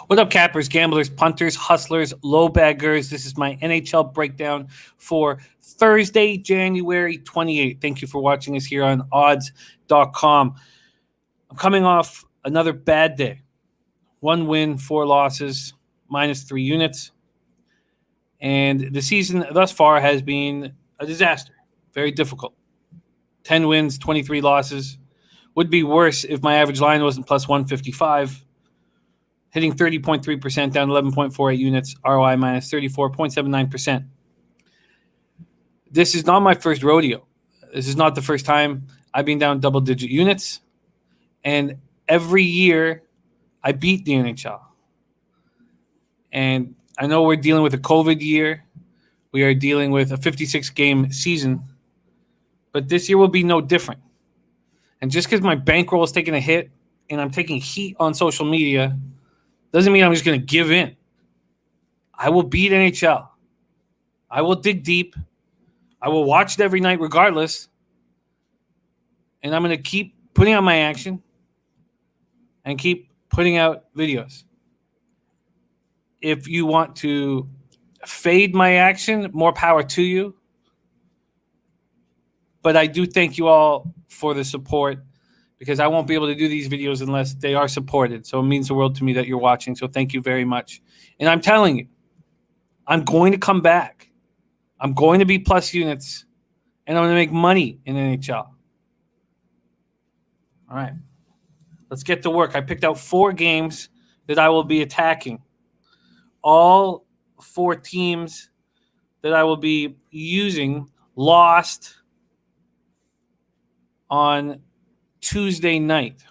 What up, cappers, gamblers, punters, hustlers, low baggers? This is my NHL breakdown for Thursday, January 28th. Thank you for watching us here on odds.com. I'm coming off another bad day. 1 win, 4 losses, minus 3 units. And the season thus far has been a disaster. Very difficult. 10 wins, 23 losses. Would be worse if my average line wasn't plus 155. Hitting 30.3%, down 11.48 units, ROI minus 34.79%. This is not my first rodeo. This is not the first time I've been down double-digit units. And every year, I beat the NHL. And I know we're dealing with a COVID year. We are dealing with a 56-game season. But this year will be no different. And just because my bankroll is taking a hit and I'm taking heat on social media doesn't mean I'm just going to give in. I will beat NHL. I will dig deep. I will watch it every night regardless. And I'm going to keep putting out my action and keep putting out videos. If you want to fade my action, more power to you. But I do thank you all for the support, because I won't be able to do these videos unless they are supported. So it means the world to me that you're watching. So thank you very much. And I'm telling you, I'm going to come back. I'm going to be plus units, and I'm going to make money in NHL. All right. Let's get to work. I picked out 4 games that I will be attacking. All 4 teams that I will be using lost on Tuesday night,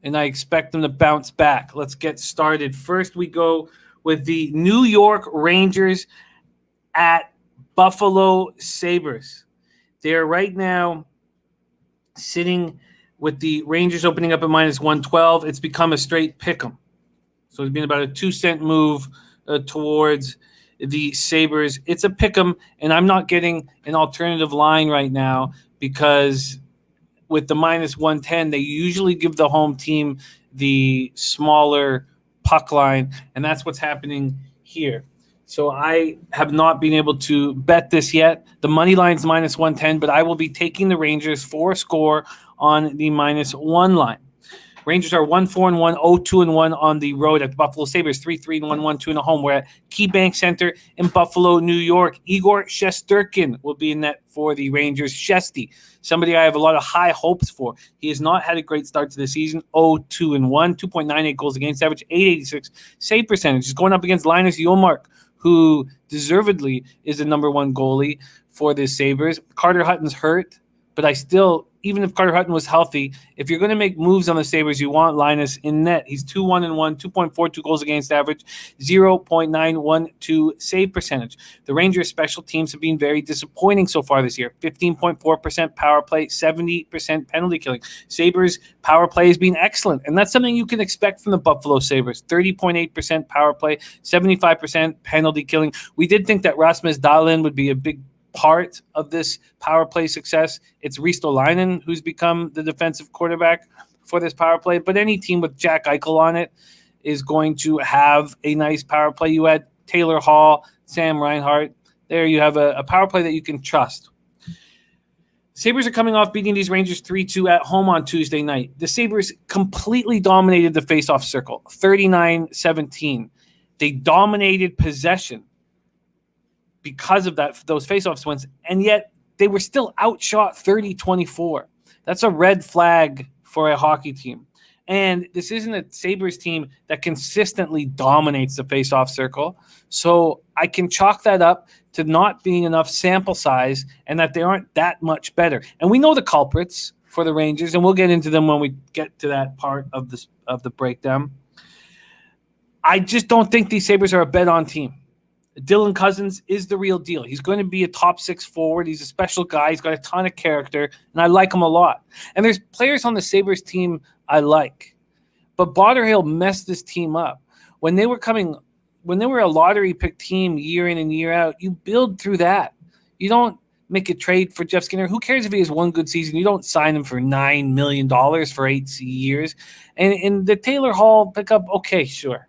and I expect them to bounce back. Let's get started. First, we go with the New York Rangers at Buffalo Sabres. They're right now sitting with the Rangers opening up at minus 112. It's become a straight pick 'em. So it's been about a 2-cent move towards the Sabres. It's a pick 'em, and I'm not getting an alternative line right now because with the minus 110, they usually give the home team the smaller puck line, and that's what's happening here. So I have not been able to bet this yet. The money line's minus 110, but I will be taking the Rangers for a score on the minus 1 line. Rangers are 1-4-1, 0-2-1 on the road at the Buffalo Sabres, 3-3-1, 1-2 at home. We're at KeyBank Center in Buffalo, New York. Igor Shesterkin will be in net for the Rangers. Shesty, somebody I have a lot of high hopes for. He has not had a great start to the season. 0-2-1, 2.98 goals against average, 886 save percentage. He's going up against Linus Ullmark, who deservedly is the number 1 goalie for the Sabres. Carter Hutton's hurt, but I still, even if Carter Hutton was healthy, if you're going to make moves on the Sabres, you want Linus in net. He's 2-1-1, 2.42 goals against average, 0.912 save percentage. The Rangers' special teams have been very disappointing so far this year. 15.4% power play, 70% penalty killing. Sabres' power play has been excellent, and that's something you can expect from the Buffalo Sabres. 30.8% power play, 75% penalty killing. We did think that Rasmus Dahlin would be a big part of this power play success. It's Ristolainen who's become the defensive quarterback for this power play, but any team with Jack Eichel on it is going to have a nice power play. You had Taylor Hall, Sam Reinhart. There you have a power play that you can trust. Sabres are coming off beating these Rangers 3-2 at home on Tuesday night. The Sabres completely dominated the faceoff circle, 39-17. They dominated possession because of those faceoff wins, and yet they were still outshot 30-24. That's a red flag for a hockey team. And this isn't a Sabres team that consistently dominates the faceoff circle. So I can chalk that up to not being enough sample size and that they aren't that much better. And we know the culprits for the Rangers, and we'll get into them when we get to that part of the breakdown. I just don't think these Sabres are a bet-on team. Dylan Cousins is the real deal. He's going to be a top 6 forward. He's a special guy. He's got a ton of character, and I like him a lot. And there's players on the Sabres team I like. But Botterill messed this team up. When they were a lottery pick team year in and year out, you build through that. You don't make a trade for Jeff Skinner. Who cares if he has one good season? You don't sign him for $9 million for 8 years. And the Taylor Hall pickup, okay, sure.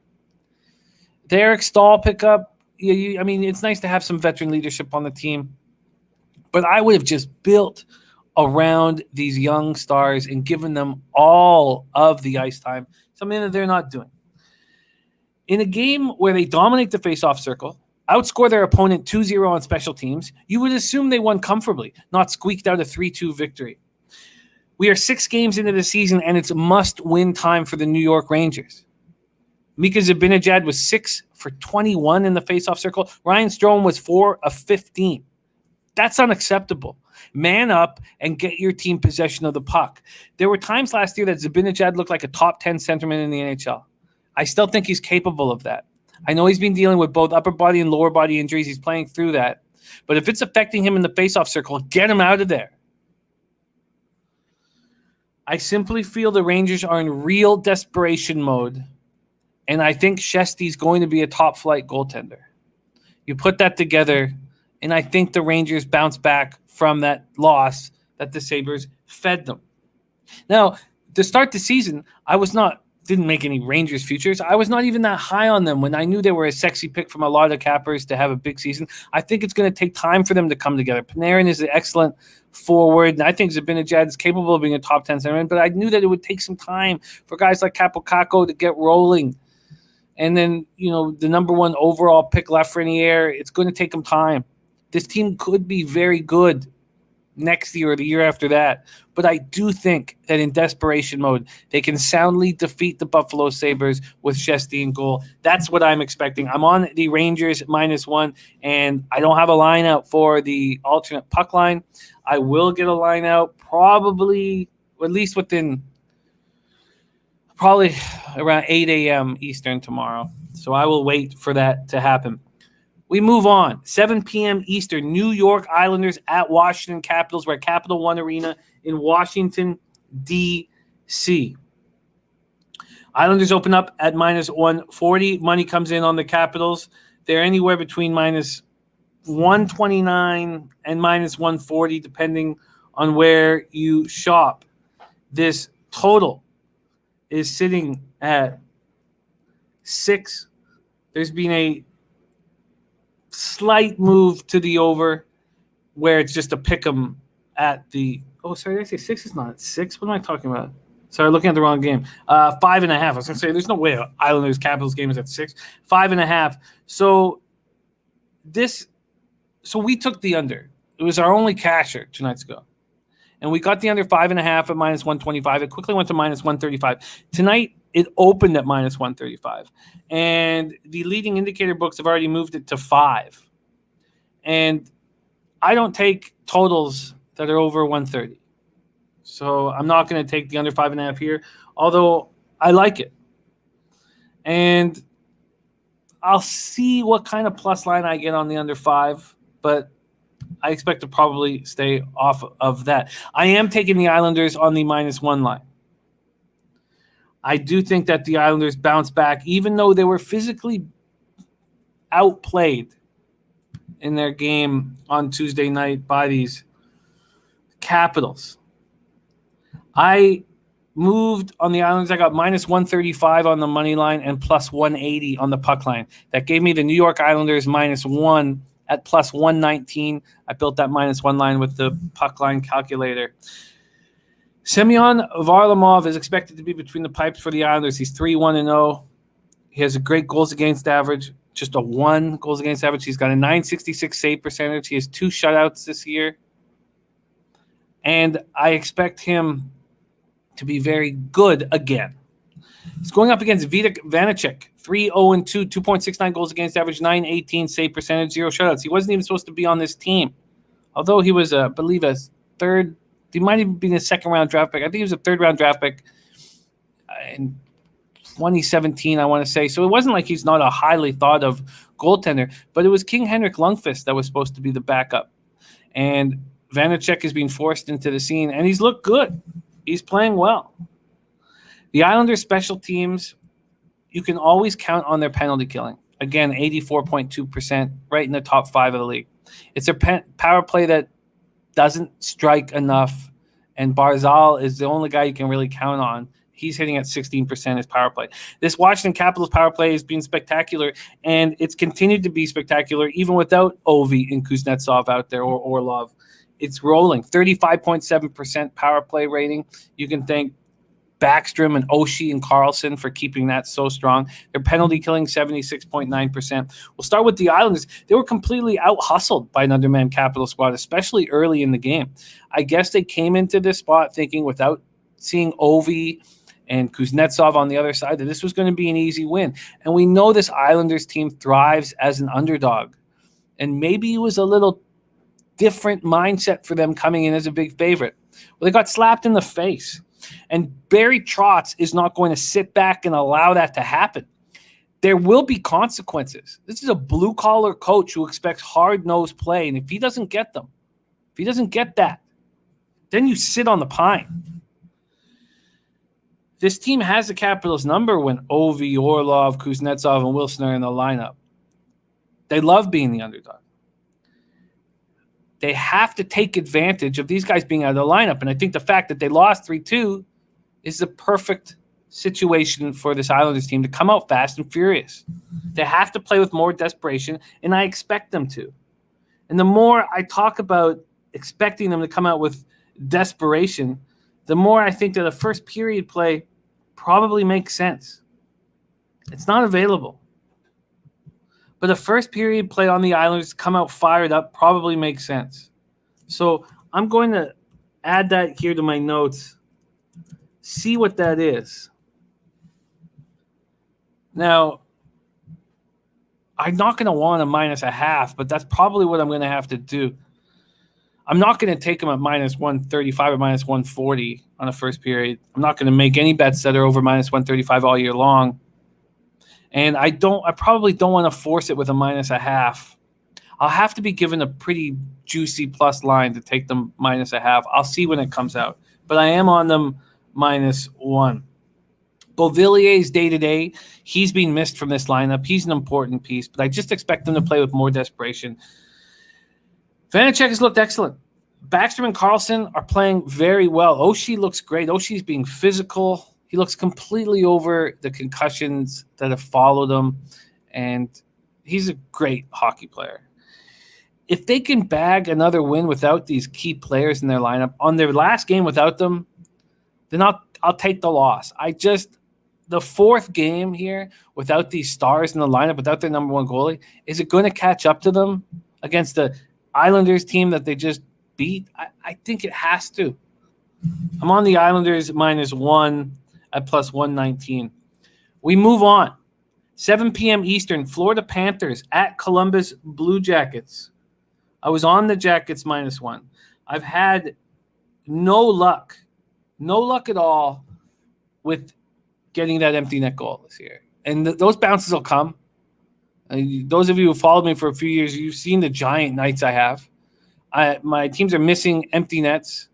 The Eric Stahl pickup, I mean, it's nice to have some veteran leadership on the team, but I would have just built around these young stars and given them all of the ice time, something that they're not doing. In a game where they dominate the faceoff circle, outscore their opponent 2-0 on special teams, you would assume they won comfortably, not squeaked out a 3-2 victory. We are 6 games into the season, and it's must-win time for the New York Rangers. Mika Zibanejad was 6 for 21 in the faceoff circle. Ryan Strome was 4 of 15. That's unacceptable. Man up and get your team possession of the puck. There were times last year that Zibanejad looked like a top 10 centerman in the NHL. I still think he's capable of that. I know he's been dealing with both upper body and lower body injuries. He's playing through that. But if it's affecting him in the faceoff circle, get him out of there. I simply feel the Rangers are in real desperation mode, and I think Shesty's going to be a top-flight goaltender. You put that together, and I think the Rangers bounce back from that loss that the Sabres fed them. Now, to start the season, didn't make any Rangers futures. I was not even that high on them when I knew they were a sexy pick from a lot of cappers to have a big season. I think it's going to take time for them to come together. Panarin is an excellent forward, and I think Zibanejad is capable of being a top 10 centerman, but I knew that it would take some time for guys like Capocacco to get rolling. And then, the number 1 overall pick Lafreniere, it's going to take them time. This team could be very good next year or the year after that. But I do think that in desperation mode, they can soundly defeat the Buffalo Sabres with Shesty in goal. That's what I'm expecting. I'm on the Rangers -1, and I don't have a line out for the alternate puck line. I will get a line out probably, at least within probably around 8 a.m. Eastern tomorrow. So I will wait for that to happen. We move on. 7 p.m. Eastern, New York Islanders at Washington Capitals. We're at Capital One Arena in Washington, D.C. Islanders open up at -140. Money comes in on the Capitals. They're anywhere between -129 and -140, depending on where you shop. This total is sitting at 6. There's been a slight move to the over where it's just a pick 'em at the – oh, sorry, did I say 6? It's not at 6. What am I talking about? Sorry, looking at the wrong game. 5.5. I was going to say there's no way an Islanders-Capitals game is at 6. 5.5. So we took the under. It was our only casher 2 nights ago. And we got the under 5.5 at -125. It quickly went to -135. Tonight, it opened at -135. And the leading indicator books have already moved it to 5. And I don't take totals that are over 130. So I'm not going to take the under 5.5 here, although I like it. And I'll see what kind of plus line I get on the under 5, but I expect to probably stay off of that. I am taking the Islanders on the -1 line. I do think that the Islanders bounce back, even though they were physically outplayed in their game on Tuesday night by these Capitals. I moved on the Islanders. I got -135 on the money line and +180 on the puck line. That gave me the New York Islanders -1 at +119. I built that -1 line with the puck line calculator. Semyon Varlamov is expected to be between the pipes for the Islanders. He's 3-1-0. He has a great goals against average, just a 1 goals against average. He's got a .966 save percentage. He has 2 shutouts this year. And I expect him to be very good again. He's going up against Vitek Vanecek, 3-0-2, 2.69 goals against average, .918 save percentage, 0 shutouts. He wasn't even supposed to be on this team, although he was, I believe, a third. He might even be a second-round draft pick. I think he was a third-round draft pick in 2017, I want to say. So it wasn't like he's not a highly thought-of goaltender, but it was King Henrik Lundqvist that was supposed to be the backup. And Vanecek is being forced into the scene, and he's looked good. He's playing well. The Islanders' special teams, you can always count on their penalty killing. Again, 84.2%, right in the top 5 of the league. It's a power play that doesn't strike enough, and Barzal is the only guy you can really count on. He's hitting at 16% his power play. This Washington Capitals power play has been spectacular, and it's continued to be spectacular even without Ovi and Kuznetsov out there or Orlov. It's rolling. 35.7% power play rating. You can thank Backstrom and Oshie and Carlson for keeping that so strong. Their penalty killing, 76.9%. We'll start with the Islanders. They were completely out-hustled by an undermanned Capital squad, especially early in the game. I guess they came into this spot thinking without seeing Ovi and Kuznetsov on the other side that this was going to be an easy win. And we know this Islanders team thrives as an underdog. And maybe it was a little different mindset for them coming in as a big favorite. Well, they got slapped in the face. And Barry Trotz is not going to sit back and allow that to happen. There will be consequences. This is a blue-collar coach who expects hard-nosed play. And if he doesn't get them, if he doesn't get that, then you sit on the pine. This team has the Capitals' number when Ovi, Orlov, Kuznetsov, and Wilson are in the lineup. They love being the underdog. They have to take advantage of these guys being out of the lineup. And I think the fact that they lost 3-2 is the perfect situation for this Islanders team to come out fast and furious. They have to play with more desperation, and I expect them to. And the more I talk about expecting them to come out with desperation, the more I think that a first period play probably makes sense. It's not available. But a first period play on the Islanders come out fired up probably makes sense. So I'm going to add that here to my notes. See what that is. Now, I'm not going to want a -0.5, but that's probably what I'm going to have to do. I'm not going to take them at -135 or -140 on a first period. I'm not going to make any bets that are over -135 all year long. And I probably don't want to force it with a -0.5. I'll have to be given a pretty juicy plus line to take them -0.5. I'll see when it comes out. But I am on them -1. Beauvillier's day-to-day. He's been missed from this lineup. He's an important piece, but I just expect them to play with more desperation. Vanecek has looked excellent. Backstrom and Carlson are playing very well. Oshie looks great. Oshie's being physical. He looks completely over the concussions that have followed him, and he's a great hockey player. If they can bag another win without these key players in their lineup, on their last game without them, then I'll take the loss. The fourth game here without these stars in the lineup, without their number one goalie, is it going to catch up to them against the Islanders team that they just beat? I think it has to. I'm on the Islanders -1 at +119. We move on. 7 p.m. Eastern, Florida Panthers at Columbus Blue Jackets. I was on the Jackets -1. I've had no luck at all with getting that empty net goal this year. And those bounces will come. Those of you who followed me for a few years, you've seen the giant nights I have. My teams are missing empty nets.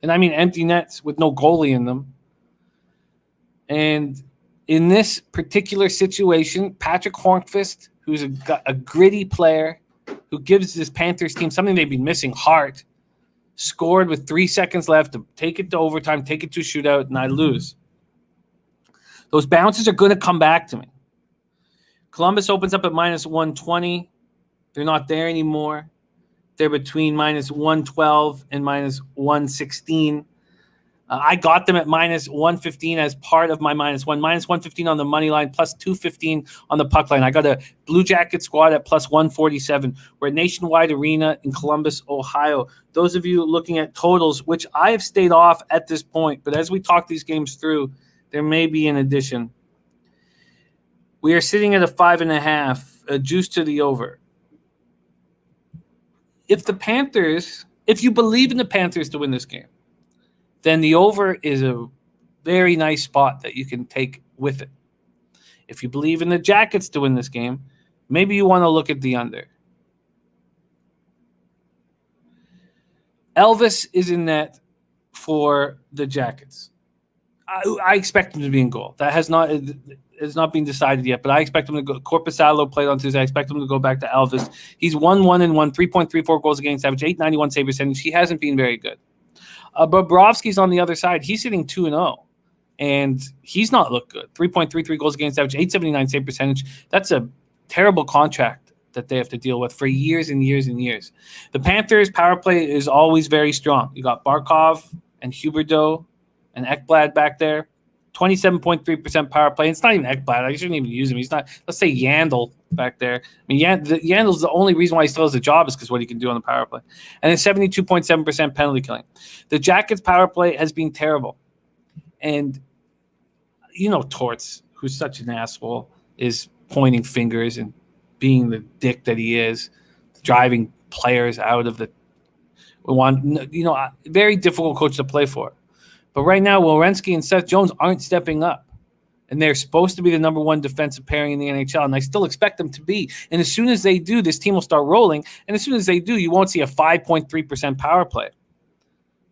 And I mean empty nets with no goalie in them. And in this particular situation, Patrick Hornqvist, who's a gritty player, who gives this Panthers team something they've been missing, heart, scored with 3 seconds left to take it to overtime, take it to a shootout, and I lose. Those bounces are going to come back to me. Columbus opens up at -120. They're not there anymore. They're between -112 and -116. I got them at -115 as part of my -1. -115 on the money line, +215 on the puck line. I got a Blue Jacket squad at +147. We're at Nationwide Arena in Columbus, Ohio. Those of you looking at totals, which I have stayed off at this point, but as we talk these games through, there may be an addition. We are sitting at a 5.5, a juice to the over. If you believe in the Panthers to win this game, then the over is a very nice spot that you can take with it. If you believe in the Jackets to win this game, maybe you want to look at the under. Elvis is in net for the Jackets. I expect him to be in goal. That has not been decided yet, but I expect him to go. Korpisalo played on Tuesday. I expect him to go back to Elvis. He's 1-1-1, 3.34 goals against average, .891 save percentage. He hasn't been very good. Bobrovsky's on the other side. He's hitting 2-0. and he's not looked good. 3.33 goals against average, 879 save percentage. That's a terrible contract that they have to deal with for years and years and years. The Panthers' power play is always very strong. You got Barkov and Huberdeau and Ekblad back there. 27.3% power play. It's not even Ekblad. I shouldn't even use him. He's not. Let's say Yandel back there. I mean, Yandel's the only reason why he still has a job is because what he can do on the power play. And then 72.7% penalty killing. The Jackets' power play has been terrible. And, Torts, who's such an asshole, is pointing fingers and being the dick that he is, driving players out of the very difficult coach to play for. But right now, Werenski and Seth Jones aren't stepping up. And they're supposed to be the number one defensive pairing in the NHL, and I still expect them to be. And as soon as they do, this team will start rolling. And as soon as they do, you won't see a 5.3% power play,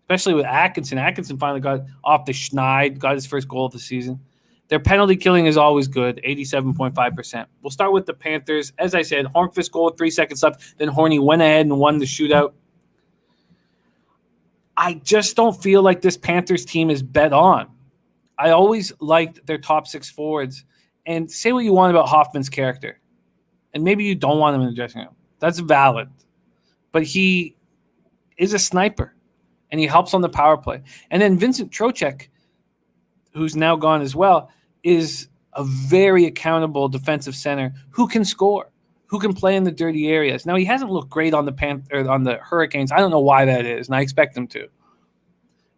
especially with Atkinson. Atkinson finally got off the schneid, got his first goal of the season. Their penalty killing is always good, 87.5%. We'll start with the Panthers. As I said, Hornqvist goal with 3 seconds left. Then Horny went ahead and won the shootout. I just don't feel like this Panthers team is bet on. I always liked their top 6 forwards. And say what you want about Hoffman's character. And maybe you don't want him in the dressing room. That's valid. But he is a sniper. And he helps on the power play. And then Vincent Trocheck, who's now gone as well, is a very accountable defensive center who can score, who can play in the dirty areas. Now, he hasn't looked great on the Hurricanes. I don't know why that is, and I expect him to.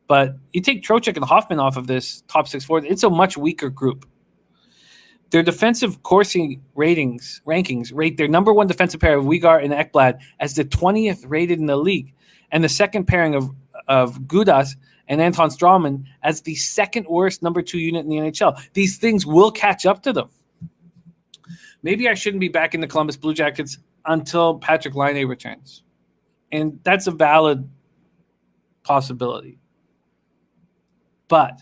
But you take Trocheck and Hoffman off of this top 6 forward, it's a much weaker group. Their defensive Corsi rankings rate their number one defensive pair of Uyghur and Ekblad as the 20th rated in the league, and the second pairing of Gudas and Anton Strawman as the second worst number 2 unit in the NHL. These things will catch up to them. Maybe I shouldn't be back in the Columbus Blue Jackets until Patrick Laine returns. And that's a valid possibility. But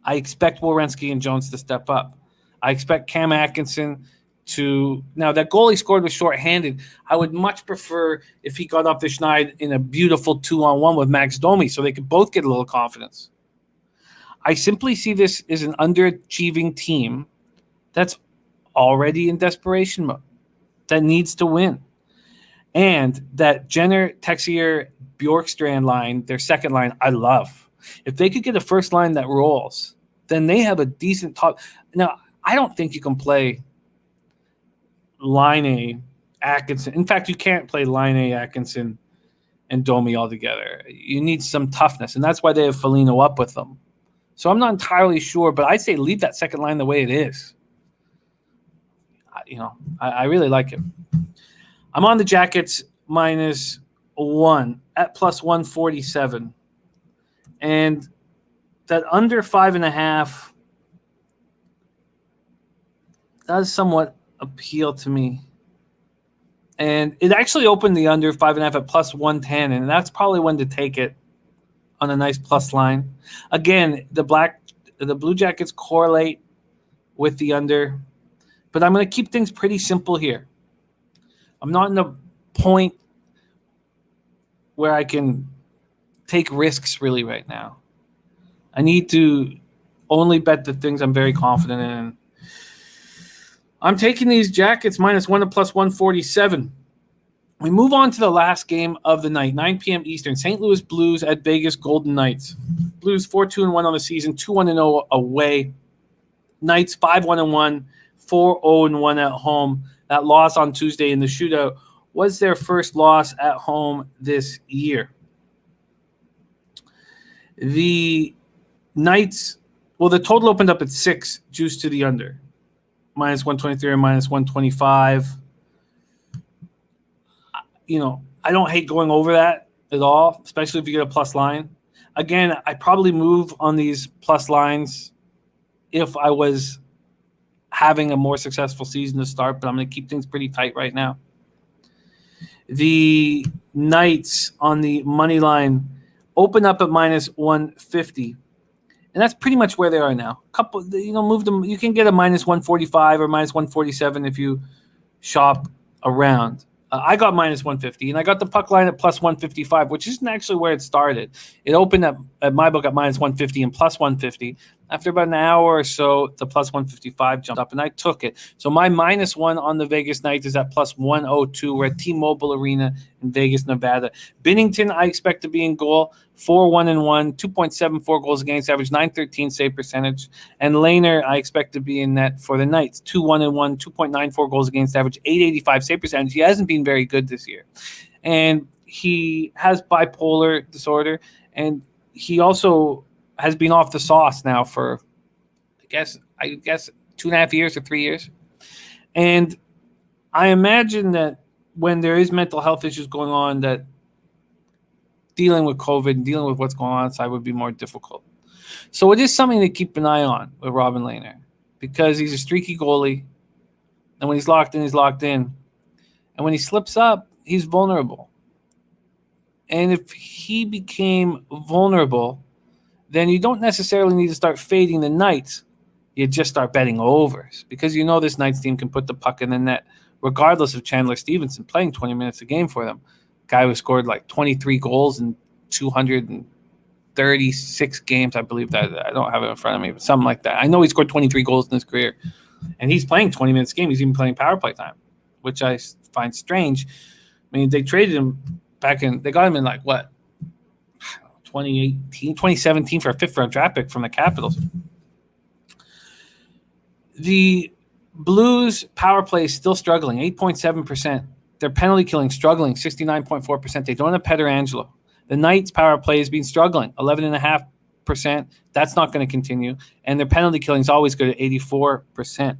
I expect Werenski and Jones to step up. I expect Cam Atkinson to – now, that goal he scored was shorthanded. I would much prefer if he got off the schneid in a beautiful 2-on-1 with Max Domi so they could both get a little confidence. I simply see this as an underachieving team that's already in desperation mode, that needs to win. And that Jenner, Texier, Bjorkstrand line, their second line, I love. If they could get a first line that rolls, then they have a decent top. Now, I don't think you can play Laine, Atkinson. In fact, you can't play Laine, Atkinson, and Domi all together. You need some toughness, and that's why they have Foligno up with them. So I'm not entirely sure, but I'd say leave that second line the way it is. I really like it. I'm on the Jackets -1 at +147. And that under 5.5 does somewhat appeal to me. And it actually opened the under 5.5 at +110, and that's probably when to take it on a nice plus line. Again, the Blue Jackets correlate with the under, but I'm going to keep things pretty simple here. I'm not in a point where I can take risks really right now. I need to only bet the things I'm very confident in. I'm taking these Jackets -1 at +147. We move on to the last game of the night, 9 p.m. Eastern. St. Louis Blues at Vegas Golden Knights. Blues 4-2-1 on the season, 2-1-0 away. Knights 5-1-1, 4-0-1 at home. That loss on Tuesday in the shootout was their first loss at home this year. The Knights, well, the total opened up at 6, juice to the under. -123 or -125. I don't hate going over that at all, especially if you get a plus line. Again, I probably move on these plus lines if I was having a more successful season to start, but I'm going to keep things pretty tight right now. The Knights on the money line open up at -150. And that's pretty much where they are now. Move them. You can get a -145 or -147 if you shop around. I got -150, and I got the puck line at +155, which isn't actually where it started. It opened at my book at -150 and +150. After about an hour or so, the plus 155 jumped up, and I took it. So my -1 on the Vegas Knights is at plus 102. We're at T-Mobile Arena in Vegas, Nevada. Binnington, I expect to be in goal. 4-1-1, 2.74 goals against average, 913 save percentage. And Lehner, I expect to be in net for the Knights. 2-1-1, 2.94 goals against average, 885 save percentage. He hasn't been very good this year. And he has bipolar disorder, and he also has been off the sauce now for, I guess 2.5 years or 3 years. And I imagine that when there is mental health issues going on, that dealing with COVID and dealing with what's going on outside would be more difficult. So it is something to keep an eye on with Robin Lehner, because he's a streaky goalie, and when he's locked in, he's locked in. And when he slips up, he's vulnerable. And if he became vulnerable, then you don't necessarily need to start fading the Knights. You just start betting overs, because you know this Knights team can put the puck in the net, regardless of Chandler Stevenson playing 20 minutes a game for them. Guy who scored like 23 goals in 236 games, I believe that. I don't have it in front of me, but something like that. I know he scored 23 goals in his career, and he's playing 20 minutes a game. He's even playing power play time, which I find strange. I mean, they traded him they got him in like what? 2017 for a 5th-round draft pick from the Capitals. The Blues power play is still struggling, 8.7%. Their penalty killing struggling, 69.4%. They don't have Pietrangelo. The Knights power play has been struggling, 11.5%. That's not going to continue. And their penalty killing is always good at 84%.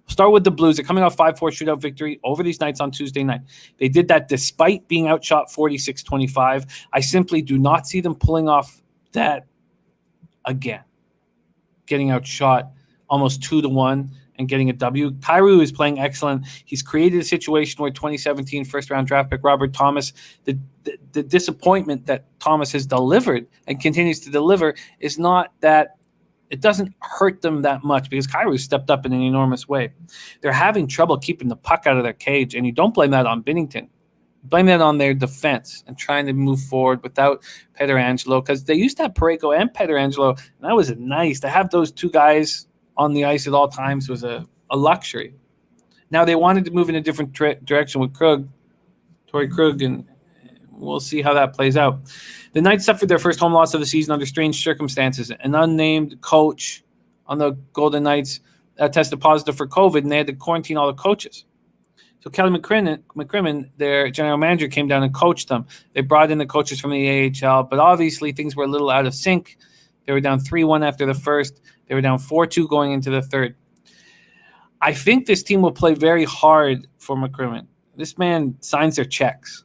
We'll start with the Blues. They're coming off 5-4 shootout victory over these Knights on Tuesday night. They did that despite being outshot 46-25. I simply do not see them pulling off that again. Getting outshot almost 2-1 and getting a W. Kyrou is playing excellent. He's created a situation where 2017 first-round draft pick Robert Thomas, the disappointment that Thomas has delivered and continues to deliver is not that it doesn't hurt them that much, because Kyrou stepped up in an enormous way. They're having trouble keeping the puck out of their cage, and you don't blame that on Binnington. Blame that on their defense and trying to move forward without Pietrangelo, because they used to have Parayko and Pietrangelo, and that was nice. To have those two guys on the ice at all times was a luxury. Now they wanted to move in a different direction with Torrey Krug, and we'll see how that plays out. The Knights suffered their first home loss of the season under strange circumstances. An unnamed coach on the Golden Knights tested positive for COVID, and they had to quarantine all the coaches. So Kelly McCrimmon, their general manager, came down and coached them. They brought in the coaches from the AHL, but obviously things were a little out of sync. They were down 3-1 after the first. They were down 4-2 going into the third. I think this team will play very hard for McCrimmon. This man signs their checks.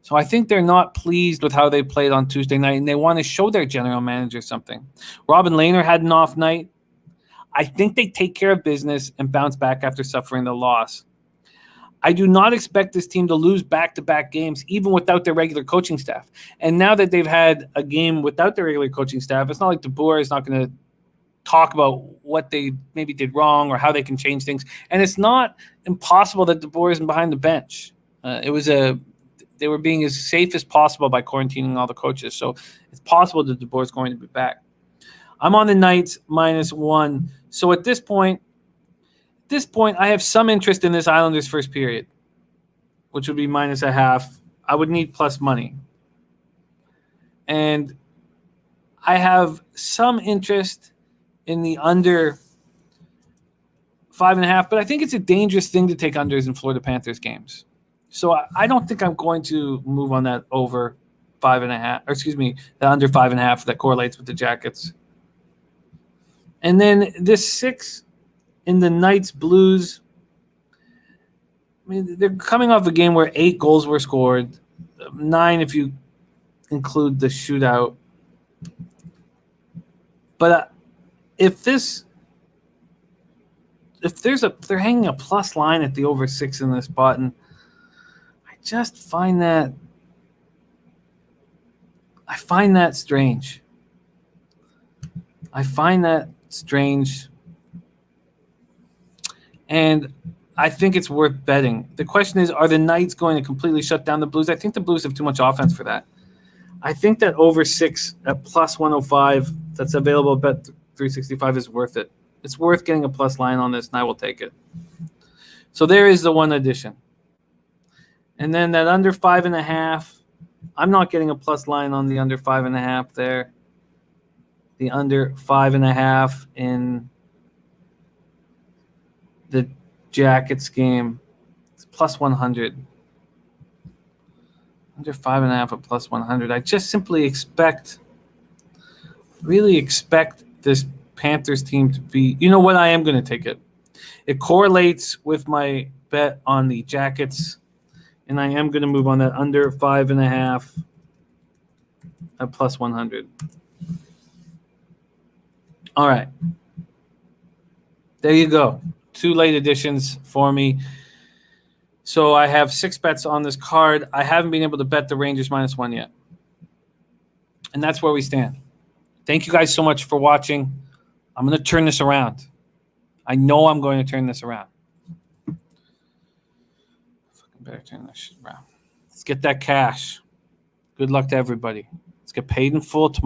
So I think they're not pleased with how they played on Tuesday night, and they want to show their general manager something. Robin Lehner had an off night. I think they take care of business and bounce back after suffering the loss. I do not expect this team to lose back-to-back games, even without their regular coaching staff. And now that they've had a game without their regular coaching staff, it's not like DeBoer is not going to talk about what they maybe did wrong or how they can change things. And it's not impossible that DeBoer isn't behind the bench. They were being as safe as possible by quarantining all the coaches. So it's possible that DeBoer is going to be back. I'm on the Knights -1. So at this point, I have some interest in this Islanders first period, which would be -0.5. I would need plus money. And I have some interest in the under 5.5, but I think it's a dangerous thing to take unders in Florida Panthers games. So I don't think I'm going to move on that over 5.5, or the under 5.5 that correlates with the Jackets. And then this 6 in the Knights Blues. I mean, they're coming off a game where 8 goals were scored, 9 if you include the shootout. But if they're hanging a plus line at the over 6 in this spot, and I find that strange. And I think it's worth betting. The question is, are the Knights going to completely shut down the Blues? I think the Blues have too much offense for that. I think that over 6 at plus 105 that's available at Bet 365 is worth it. It's worth getting a plus line on this, and I will take it. So there is the one addition. And then that under 5.5, I'm not getting a plus line on the under 5.5 there. The under 5.5 in the Jackets game, it's plus 100. Under 5.5 at plus 100. I just simply really expect this Panthers team to be, you know what, I am going to take it. It correlates with my bet on the Jackets, and I am going to move on that under 5.5 at plus 100. All right. There you go. 2 late additions for me. So I have 6 bets on this card. I haven't been able to bet the Rangers -1 yet. And that's where we stand. Thank you guys so much for watching. I'm going to turn this around. I know I'm going to turn this around. Fucking better turn this shit around. Let's get that cash. Good luck to everybody. Let's get paid in full tomorrow.